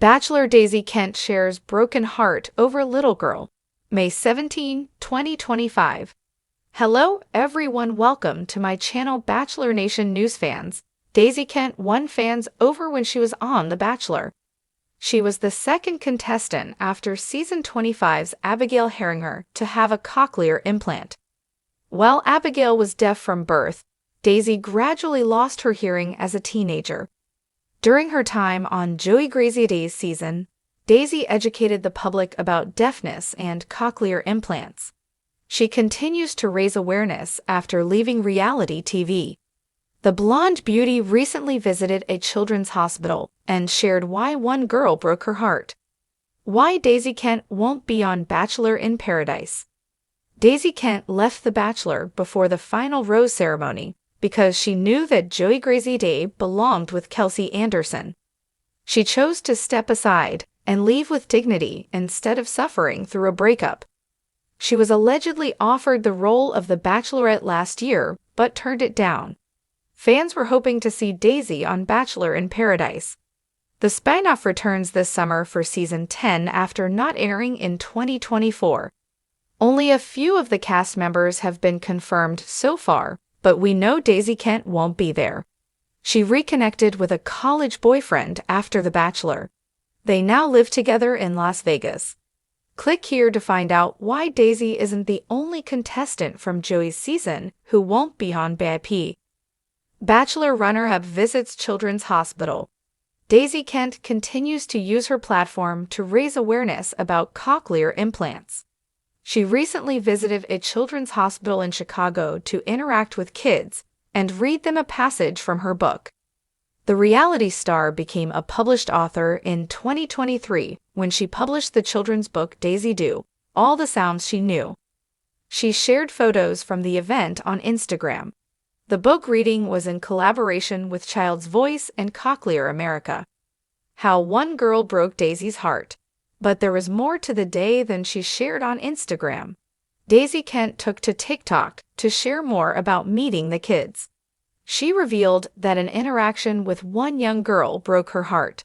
Bachelor Daisy Kent shares broken heart over little girl. May 17, 2025. Hello everyone, welcome to my channel Bachelor Nation News fans. Daisy Kent won fans over when she was on The Bachelor. She was the second contestant after season 25's Abigail Herringer to have a cochlear implant. While Abigail was deaf from birth, Daisy gradually lost her hearing as a teenager. During her time on Joey Graziadei's season, Daisy educated the public about deafness and cochlear implants. She continues to raise awareness after leaving reality TV. The blonde beauty recently visited a children's hospital and shared why one girl broke her heart. Why Daisy Kent won't be on Bachelor in Paradise. Daisy Kent left The Bachelor before the final rose ceremony because she knew that Joey Graziadei belonged with Kelsey Anderson. She chose to step aside and leave with dignity instead of suffering through a breakup. She was allegedly offered the role of the Bachelorette last year, but turned it down. Fans were hoping to see Daisy on Bachelor in Paradise. The spin-off returns this summer for season 10 after not airing in 2024. Only a few of the cast members have been confirmed so far, but we know Daisy Kent won't be there. She reconnected with a college boyfriend after The Bachelor. They now live together in Las Vegas. Click here to find out why Daisy isn't the only contestant from Joey's season who won't be on BIP. Bachelor runner-up visits Children's Hospital. Daisy Kent continues to use her platform to raise awareness about cochlear implants. She recently visited a children's hospital in Chicago to interact with kids and read them a passage from her book. The reality star became a published author in 2023 when she published the children's book Daisy Do, All the Sounds She Knew. She shared photos from the event on Instagram. The book reading was in collaboration with Child's Voice and Cochlear America. How one girl broke Daisy's heart. But there was more to the day than she shared on Instagram. Daisy Kent took to TikTok to share more about meeting the kids. She revealed that an interaction with one young girl broke her heart.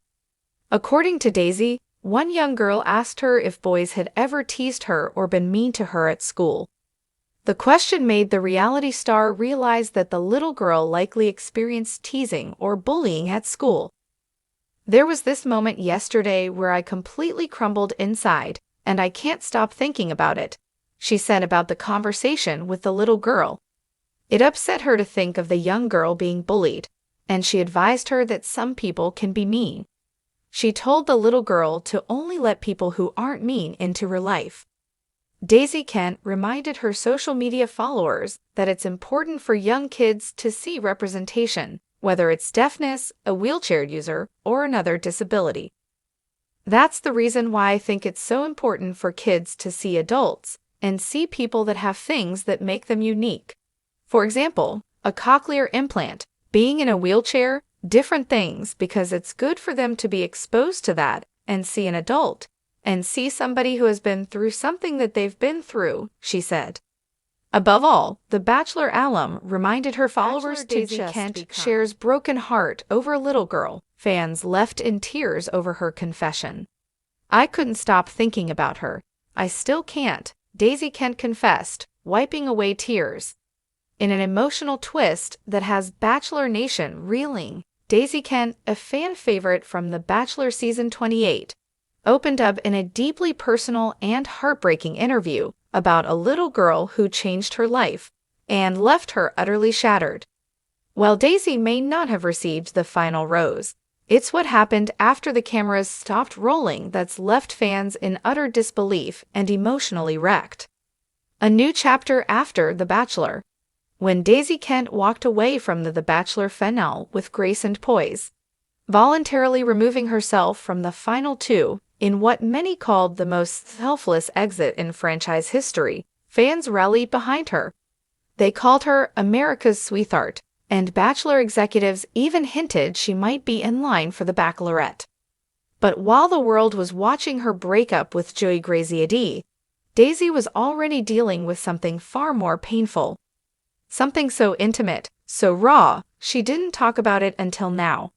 According to Daisy, one young girl asked her if boys had ever teased her or been mean to her at school. The question made the reality star realize that the little girl likely experienced teasing or bullying at school. There was this moment yesterday where I completely crumbled inside, and I can't stop thinking about it, she said about the conversation with the little girl. It upset her to think of the young girl being bullied, and she advised her that some people can be mean. She told the little girl to only let people who aren't mean into her life. Daisy Kent reminded her social media followers that it's important for young kids to see representation, whether it's deafness, a wheelchair user, or another disability. That's the reason why I think it's so important for kids to see adults and see people that have things that make them unique. For example, a cochlear implant, being in a wheelchair, different things, because it's good for them to be exposed to that and see an adult and see somebody who has been through something that they've been through, she said. Above all, the Bachelor alum reminded her followers Daisy Kent shares broken heart over little girl. Fans left in tears over her confession. I couldn't stop thinking about her. I still can't, Daisy Kent confessed, wiping away tears. In an emotional twist that has Bachelor Nation reeling, Daisy Kent, a fan favorite from The Bachelor Season 28, opened up in a deeply personal and heartbreaking interview about a little girl who changed her life and left her utterly shattered. While Daisy may not have received the final rose, it's what happened after the cameras stopped rolling that's left fans in utter disbelief and emotionally wrecked. A new chapter after The Bachelor. When Daisy Kent walked away from the Bachelor finale with grace and poise, voluntarily removing herself from the final two in what many called the most selfless exit in franchise history, fans rallied behind her. They called her America's sweetheart, and Bachelor executives even hinted she might be in line for the Bachelorette. But while the world was watching her break up with Joey Graziadei, Daisy was already dealing with something far more painful. Something so intimate, so raw, she didn't talk about it until now.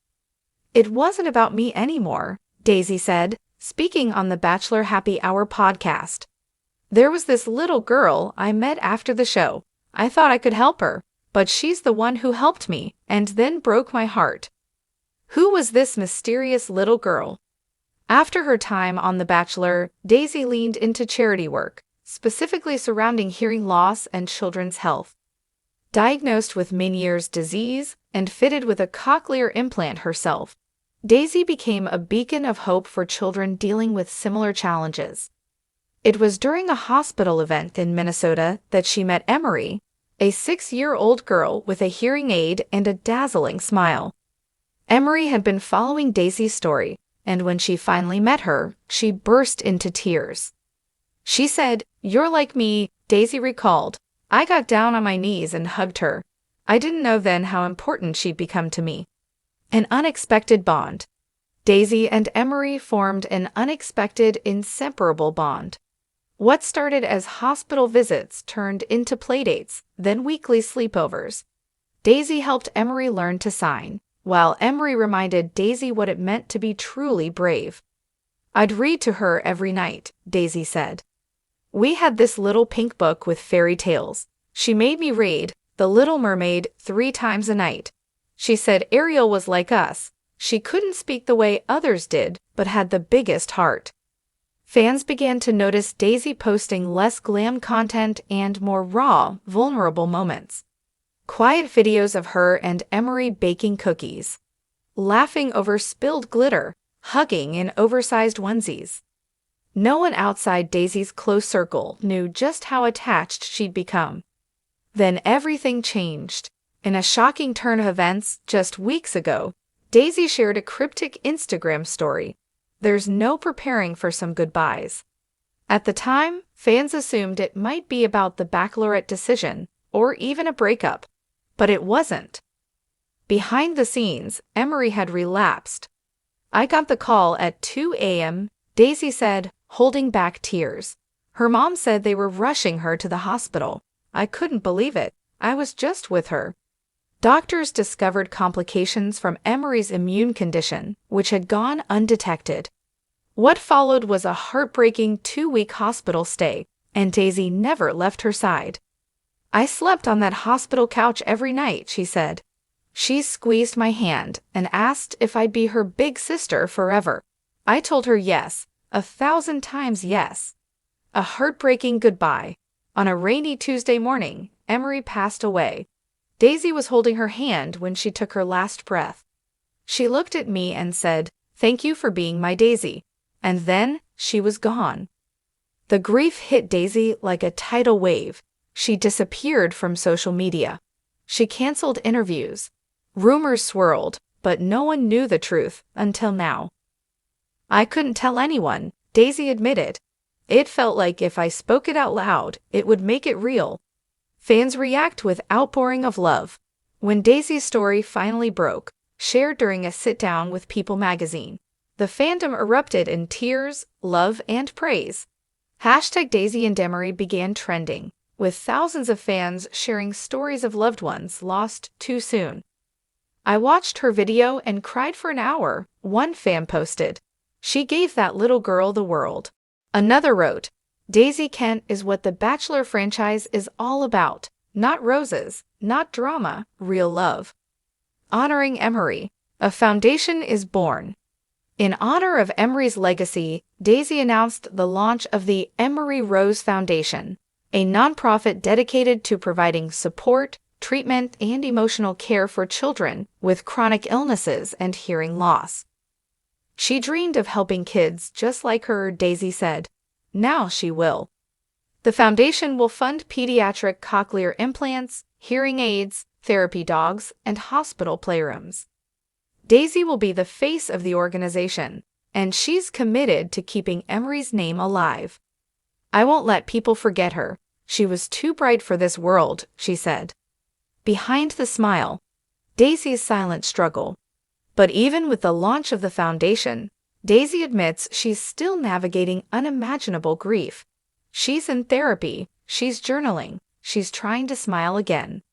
It wasn't about me anymore, Daisy said, speaking on the Bachelor Happy Hour podcast. There was this little girl I met after the show. I thought I could help her, but she's the one who helped me and then broke my heart. Who was this mysterious little girl? After her time on The Bachelor, Daisy leaned into charity work, specifically surrounding hearing loss and children's health. Diagnosed with Meniere's disease and fitted with a cochlear implant herself, Daisy became a beacon of hope for children dealing with similar challenges. It was during a hospital event in Minnesota that she met Emery, a 6-year-old girl with a hearing aid and a dazzling smile. Emery had been following Daisy's story, and when she finally met her, she burst into tears. She said, "You're like me," Daisy recalled. "I got down on my knees and hugged her. I didn't know then how important she'd become to me." An unexpected bond. Daisy and Emery formed an unexpected, inseparable bond. What started as hospital visits turned into playdates, then weekly sleepovers. Daisy helped Emery learn to sign, while Emery reminded Daisy what it meant to be truly brave. "I'd read to her every night," Daisy said. "We had this little pink book with fairy tales. She made me read The Little Mermaid 3 times a night. She said Ariel was like us. She couldn't speak the way others did, but had the biggest heart." Fans began to notice Daisy posting less glam content and more raw, vulnerable moments. Quiet videos of her and Emery baking cookies, laughing over spilled glitter, hugging in oversized onesies. No one outside Daisy's close circle knew just how attached she'd become. Then everything changed. In a shocking turn of events just weeks ago, Daisy shared a cryptic Instagram story. "There's no preparing for some goodbyes." At the time, fans assumed it might be about the Bachelorette decision, or even a breakup. But it wasn't. Behind the scenes, Emery had relapsed. "I got the call at 2 a.m., Daisy said, holding back tears. Her mom said they were rushing her to the hospital. I couldn't believe it. I was just with her. Doctors discovered complications from Emery's immune condition, which had gone undetected. What followed was a heartbreaking 2-week hospital stay, and Daisy never left her side. "I slept on that hospital couch every night," she said. "She squeezed my hand and asked if I'd be her big sister forever. I told her yes, 1,000 times yes." A heartbreaking goodbye. On a rainy Tuesday morning, Emery passed away. Daisy was holding her hand when she took her last breath. She looked at me and said, "Thank you for being my Daisy." And then she was gone. The grief hit Daisy like a tidal wave. She disappeared from social media. She canceled interviews. Rumors swirled, but no one knew the truth until now. "I couldn't tell anyone," Daisy admitted. "It felt like if I spoke it out loud, it would make it real." Fans react with outpouring of love. When Daisy's story finally broke, shared during a sit-down with People magazine, the fandom erupted in tears, love, and praise. #Daisy and Emery began trending, with thousands of fans sharing stories of loved ones lost too soon. "I watched her video and cried for an hour," one fan posted. "She gave that little girl the world." Another wrote, "Daisy Kent is what the Bachelor franchise is all about. Not roses, not drama, real love." Honoring Emery, a foundation is born. In honor of Emery's legacy, Daisy announced the launch of the Emery Rose Foundation, a nonprofit dedicated to providing support, treatment, and emotional care for children with chronic illnesses and hearing loss. She dreamed of helping kids just like her, Daisy said. Now she will. The foundation will fund pediatric cochlear implants, hearing aids, therapy dogs, and hospital playrooms. Daisy will be the face of the organization, and she's committed to keeping Emery's name alive. "I won't let people forget her. She was too bright for this world," she said. Behind the smile, Daisy's silent struggle. But even with the launch of the foundation, Daisy admits she's still navigating unimaginable grief. She's in therapy, she's journaling, she's trying to smile again.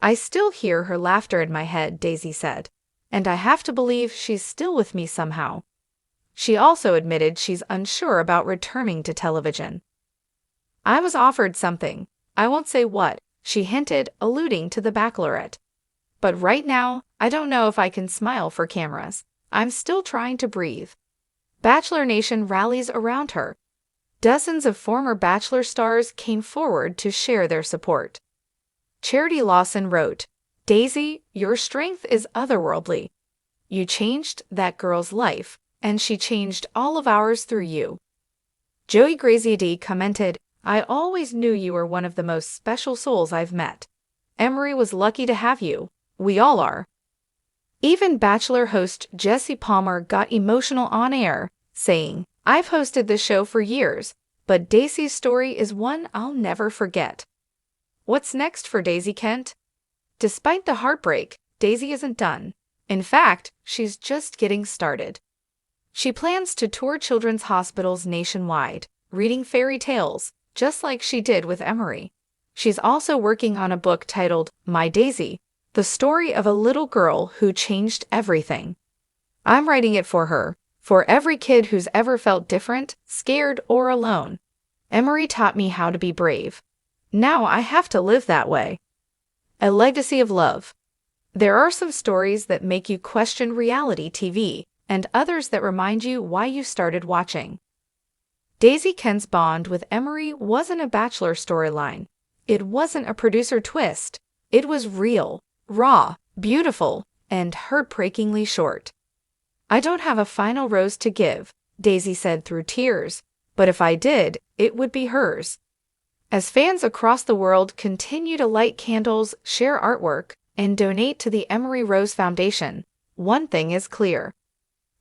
"I still hear her laughter in my head," Daisy said, "and I have to believe she's still with me somehow." She also admitted she's unsure about returning to television. "I was offered something. I won't say what," she hinted, alluding to The Bachelorette. "But right now, I don't know if I can smile for cameras. I'm still trying to breathe." Bachelor Nation rallies around her. Dozens of former Bachelor stars came forward to share their support. Charity Lawson wrote, "Daisy, your strength is otherworldly. You changed that girl's life, and she changed all of ours through you." Joey Graziadee commented, "I always knew you were one of the most special souls I've met. Emery was lucky to have you. We all are." Even Bachelor host Jesse Palmer got emotional on air, saying, "I've hosted the show for years, but Daisy's story is one I'll never forget." What's next for Daisy Kent? Despite the heartbreak, Daisy isn't done. In fact, she's just getting started. She plans to tour children's hospitals nationwide, reading fairy tales, just like she did with Emery. She's also working on a book titled My Daisy, the story of a little girl who changed everything. "I'm writing it for every kid who's ever felt different, scared, or alone. Emery taught me how to be brave. Now I have to live that way." A legacy of love. There are some stories that make you question reality TV, and others that remind you why you started watching. Daisy Kent's bond with Emery wasn't a Bachelor storyline. It wasn't a producer twist. It was real, raw, beautiful, and heartbreakingly short. "I don't have a final rose to give," Daisy said through tears, "but if I did, it would be hers." As fans across the world continue to light candles, share artwork, and donate to the Emery Rose Foundation, one thing is clear.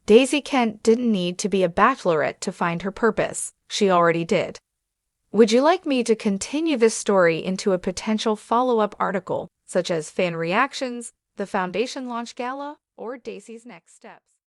Daisy Kent didn't need to be a bachelorette to find her purpose. She already did. Would you like me to continue this story into a potential follow-up article, such as fan reactions, the foundation launch gala, or Daisy's next steps?